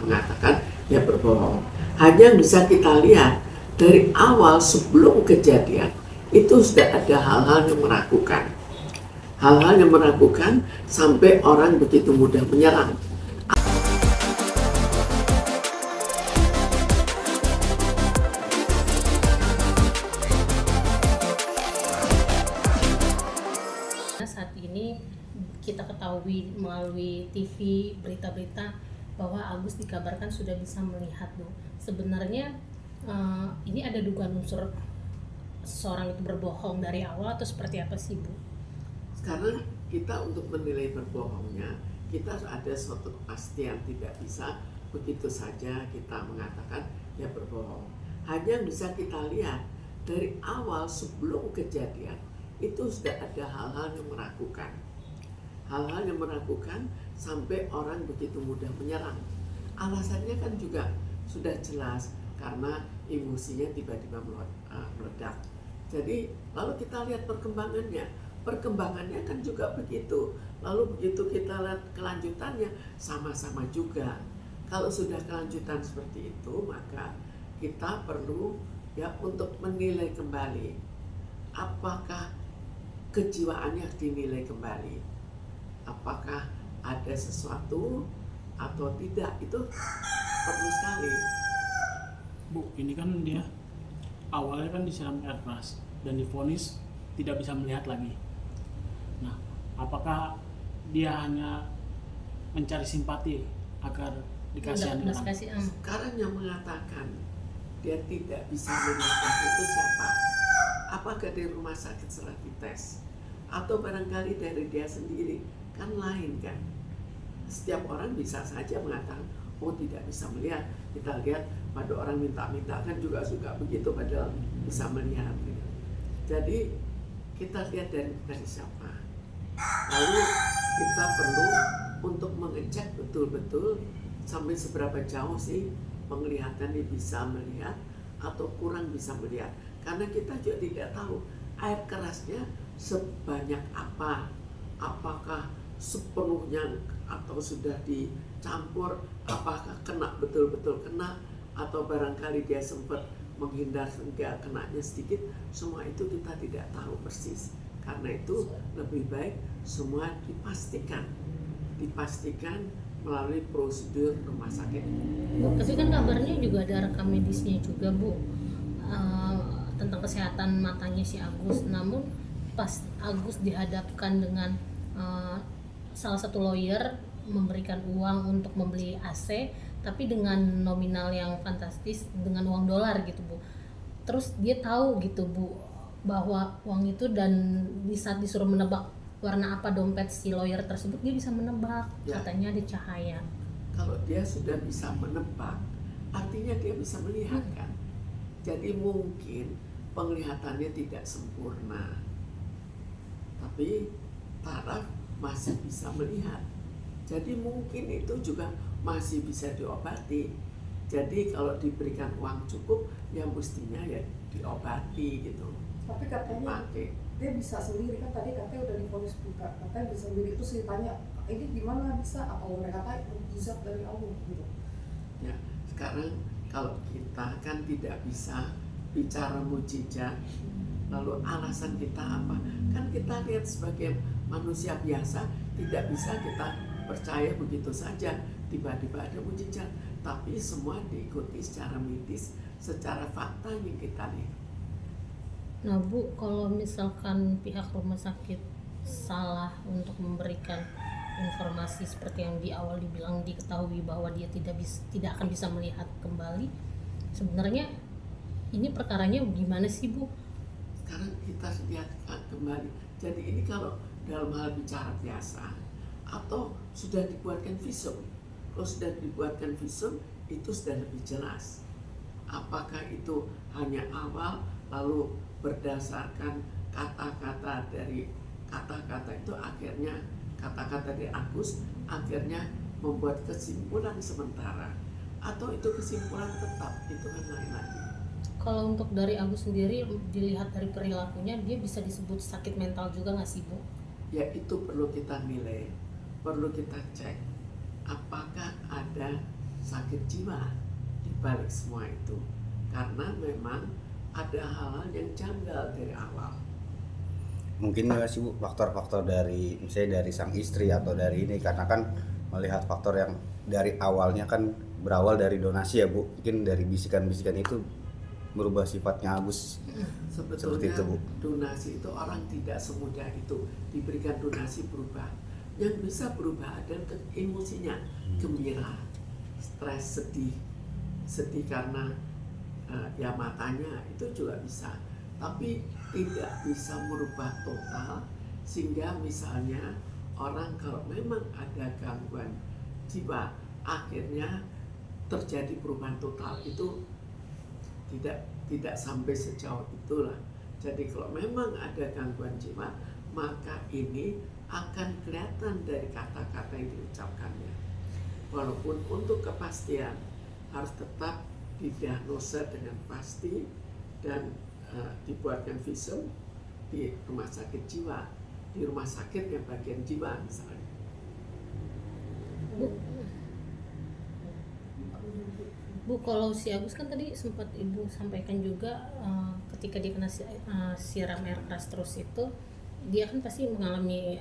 mengatakan dia berbohong. Hanya bisa kita lihat dari awal sebelum kejadian itu sudah ada hal-hal yang meragukan. Hal-hal yang meragukan sampai orang begitu mudah menyerang. Saat ini kita ketahui melalui TV berita-berita bahwa Agus dikabarkan sudah bisa melihat, Bu. Sebenarnya ini ada dugaan unsur seseorang itu berbohong dari awal atau seperti apa sih, Bu? Sekarang kita untuk menilai berbohongnya, kita harus ada suatu kepastian, tidak bisa begitu saja kita mengatakan dia berbohong. Hanya bisa kita lihat dari awal sebelum kejadian itu sudah ada hal-hal yang meragukan. Hal-hal yang meragukan sampai orang begitu mudah menyerang. Alasannya kan juga sudah jelas karena emosinya tiba-tiba meledak. Jadi lalu kita lihat perkembangannya kan juga begitu. Lalu begitu kita lihat kelanjutannya sama-sama juga. Kalau sudah kelanjutan seperti itu, maka kita perlu ya untuk menilai kembali apakah kejiwaannya dinilai kembali, apakah ada sesuatu atau tidak, itu perlu sekali. Bu, ini kan dia awalnya kan disiram air keras dan divonis tidak bisa melihat lagi. Nah, apakah dia hanya mencari simpati agar dikasihani orang? Sekarang yang mengatakan dia tidak bisa melihat itu siapa? Apakah dari rumah sakit setelah dites? Atau barangkali dari dia sendiri? Kan lain kan? Setiap orang bisa saja mengatakan, oh tidak bisa melihat. Kita lihat pada orang minta-minta kan juga suka begitu padahal bisa melihat. Jadi kita lihat dari siapa. Lalu kita perlu untuk mengecek betul-betul sampai seberapa jauh sih penglihatannya bisa melihat atau kurang bisa melihat. Karena kita juga tidak tahu air kerasnya sebanyak apa, apakah sepenuhnya atau sudah dicampur, apakah kena betul-betul kena, atau barangkali dia sempat menghindar sehingga kenanya sedikit. Semua itu kita tidak tahu persis. Karena itu lebih baik semua dipastikan melalui prosedur rumah sakit. Bu, tapi kan kabarnya juga ada rekam medisnya juga, Bu, tentang kesehatan matanya si Agus. Namun pas Agus dihadapkan dengan salah satu lawyer memberikan uang untuk membeli AC, tapi dengan nominal yang fantastis, dengan uang dolar gitu, Bu. Terus dia tahu gitu, Bu, bahwa uang itu, dan di saat disuruh menebak warna apa dompet si lawyer tersebut, dia bisa menebak, ya. Katanya ada cahaya. Kalau dia sudah bisa menebak, artinya dia bisa melihat kan. Jadi mungkin penglihatannya tidak sempurna, tapi taraf masih bisa melihat. Jadi mungkin itu juga masih bisa diobati. Jadi kalau diberikan uang cukup, ya mestinya ya diobati gitu. Tapi katanya dia bisa sendiri, kan tadi katanya udah divonis buka, katanya bisa sendiri. Terus ditanya, ini gimana bisa? Apa mereka kata mukjizat dari Allah gitu? Ya, sekarang kalau kita kan tidak bisa bicara mukjizat, lalu alasan kita apa? Kan kita lihat sebagai manusia biasa, tidak bisa kita percaya begitu saja tiba-tiba ada mukjizat. Tapi semua diikuti secara medis, secara fakta yang kita lihat. Nah, Bu, kalau misalkan pihak rumah sakit salah untuk memberikan informasi seperti yang di awal dibilang, diketahui bahwa dia tidak akan bisa melihat kembali, sebenarnya ini perkaranya gimana sih, Bu? Sekarang kita lihat kembali. Jadi ini kalau dalam hal bicara biasa atau sudah dibuatkan visum. Kalau sudah dibuatkan visum itu sudah lebih jelas. Apakah itu hanya awal lalu berdasarkan kata-kata dari kata-kata itu akhirnya kata-kata dari Agus akhirnya membuat kesimpulan sementara, atau itu kesimpulan tetap, itu kan lain lagi. Kalau untuk dari Agus sendiri, dilihat dari perilakunya, dia bisa disebut sakit mental juga nggak sih, Bu? Ya itu perlu kita nilai, perlu kita cek apakah ada sakit jiwa di balik semua itu, karena memang ada hal-hal yang janggal dari awal. Mungkin nggak sih Bu faktor-faktor dari misalnya dari sang istri atau dari ini, karena kan melihat faktor yang dari awalnya kan berawal dari donasi ya Bu, mungkin dari bisikan-bisikan itu berubah sifatnya Agus. Seperti Sebetulnya itu, Bu. donasi itu orang tidak semudah itu diberikan donasi berubah. Yang bisa berubah adalah emosinya, gembira, stres, sedih karena ya matanya itu juga bisa, tapi tidak bisa merubah total. Sehingga misalnya orang kalau memang ada gangguan jiwa akhirnya terjadi perubahan total itu tidak sampai sejauh itulah. Jadi kalau memang ada gangguan jiwa, maka ini akan kelihatan dari kata-kata yang diucapkannya. Walaupun untuk kepastian harus tetap didiagnosa dengan pasti dan dibuatkan visum di rumah sakit jiwa, di rumah sakit yang bagian jiwa misalnya. Bu, kalau si Agus kan tadi sempat Ibu sampaikan juga ketika dia kena siram air keras terus itu, dia kan pasti mengalami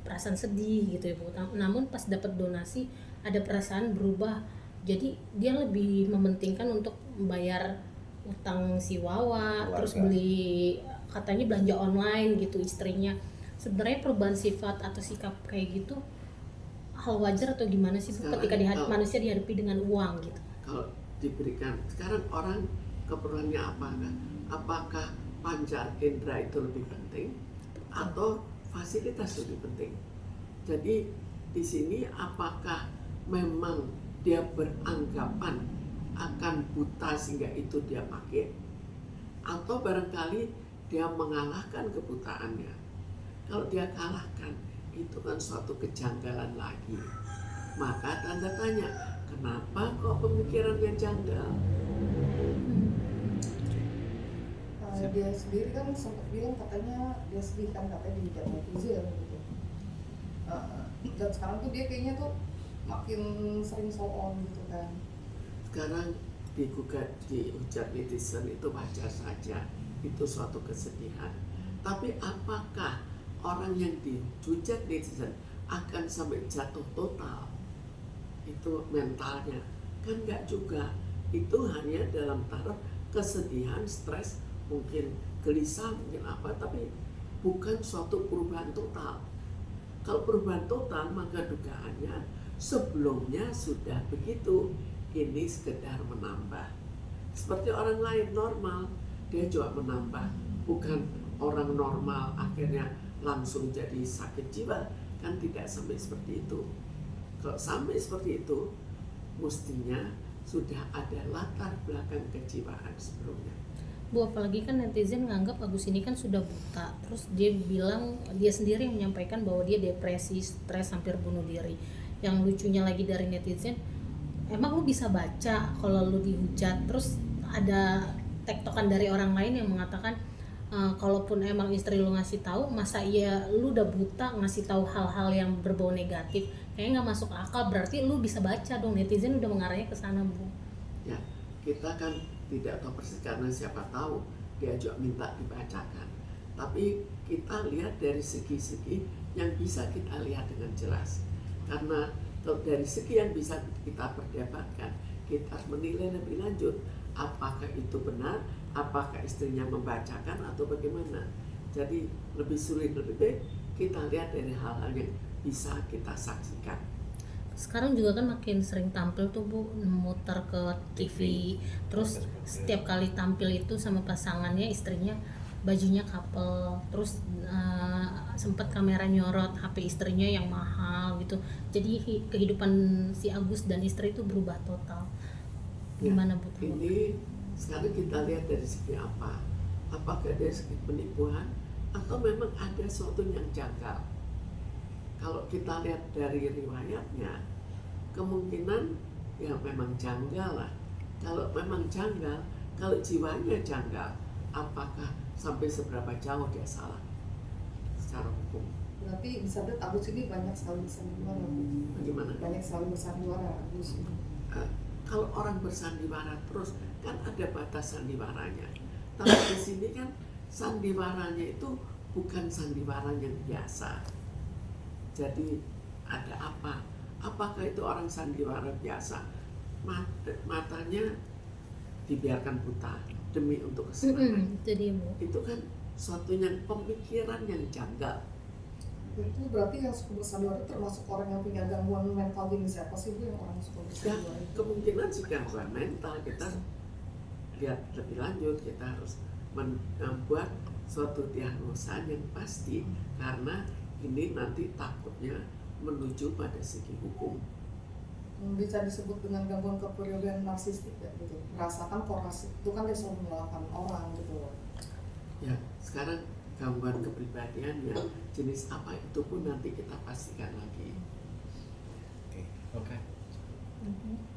perasaan sedih gitu ya Bu. Namun pas dapat donasi ada perasaan berubah, jadi dia lebih mementingkan untuk membayar utang si Wawa, terus beli katanya belanja online gitu istrinya. Sebenarnya perubahan sifat atau sikap kayak gitu hal wajar atau gimana sih Bu, ketika manusia dihadapi dengan uang gitu? Kalau diberikan sekarang orang keperluannya apa? Apakah pancar indera itu lebih penting atau fasilitas lebih penting? Jadi di sini apakah memang dia beranggapan akan buta sehingga itu dia pakai, atau barangkali dia mengalahkan kebutaannya? Kalau dia kalahkan, itu kan suatu kejanggalan lagi. Maka tanda tanya, kenapa kok pemikirannya janggal? Dia sendiri kan sempat bilang katanya dia sedih kan, katanya dihujat netizen gitu. Dan sekarang tuh dia kayaknya tuh makin sering so on gitu kan. Sekarang dihujat netizen itu wajar saja, itu suatu kesedihan. Tapi apakah orang yang dihujat netizen akan sampai jatuh total? Itu mentalnya kan enggak juga, itu hanya dalam taraf kesedihan, stres, mungkin gelisah, mungkin apa, tapi bukan suatu perubahan total. Kalau perubahan total maka dugaannya sebelumnya sudah begitu, ini sekedar menambah. Seperti orang lain normal, dia juga menambah, bukan orang normal akhirnya langsung jadi sakit jiwa, kan tidak sampai seperti itu. Kalau sampai seperti itu, mestinya sudah ada latar belakang kejiwaan sebelumnya. Bu, apalagi kan netizen nganggap Agus ini kan sudah buta, terus dia bilang, dia sendiri yang menyampaikan bahwa dia depresi, stres, hampir bunuh diri. Yang lucunya lagi dari netizen, emang lu bisa baca kalau lu dihujat? Terus ada tektokan dari orang lain yang mengatakan, kalaupun emang istri lu ngasih tahu, masa iya lu udah buta ngasih tahu hal-hal yang berbau negatif? Kayaknya nggak masuk akal, berarti lu bisa baca dong. Netizen udah mengarahnya ke sana, Bu. Ya, kita kan tidak tahu persis karena siapa tahu dia juga minta dibacakan. Tapi kita lihat dari segi-segi yang bisa kita lihat dengan jelas. Karena kalau dari segi yang bisa kita perdebatkan, kita harus menilai lebih lanjut. Apakah itu benar? Apakah istrinya membacakan atau bagaimana? Jadi lebih sulit, lebih baik kita lihat dari hal-hal yang bisa kita saksikan. Sekarang juga kan makin sering tampil tuh Bu, muter ke TV. Terus setiap kali tampil itu sama pasangannya, istrinya bajunya couple. Terus sempat kamera nyorot HP istrinya yang mahal gitu. Jadi kehidupan si Agus dan istri itu berubah total. Gimana Bu? Ini sekarang kita lihat dari segi apa? Apakah dari segi penipuan atau memang ada sesuatu yang janggal? Kalau kita lihat dari riwayatnya, kemungkinan ya memang janggal lah. Kalau memang janggal, kalau jiwanya janggal, apakah sampai seberapa jauh dia salah secara hukum? Berarti bisa lihat Agus ini banyak sekali bersandiwara. Bagaimana? Banyak sekali bersandiwara Agus ini. Kalau orang bersandiwara terus kan ada batas sandiwaranya. Tapi di sini kan sandiwaranya itu bukan sandiwara yang biasa. Jadi ada apa? Apakah itu orang sandiwara biasa? Matanya dibiarkan buta demi untuk kesenangan. Itu dia, Bu. Itu kan suatu yang pemikiran yang janggal. Itu berarti yang suka bersandiwara termasuk orang yang punya gangguan mental jenis apa sih Bu yang orang suka Ya, bersandiwara itu? kemungkinan sih gangguan mental. Kita lihat lebih lanjut, kita harus membuat suatu diagnosa yang pasti, karena ini nanti takutnya menuju pada segi hukum. Bisa disebut dengan gangguan kepribadian narsistik ya gitu. Merasakan korasi itu kan dia selalu menyalahkan orang gitu. Ya, sekarang gangguan kepribadian yang jenis apa itu pun nanti kita pastikan lagi. Oke. Oke. Mhm.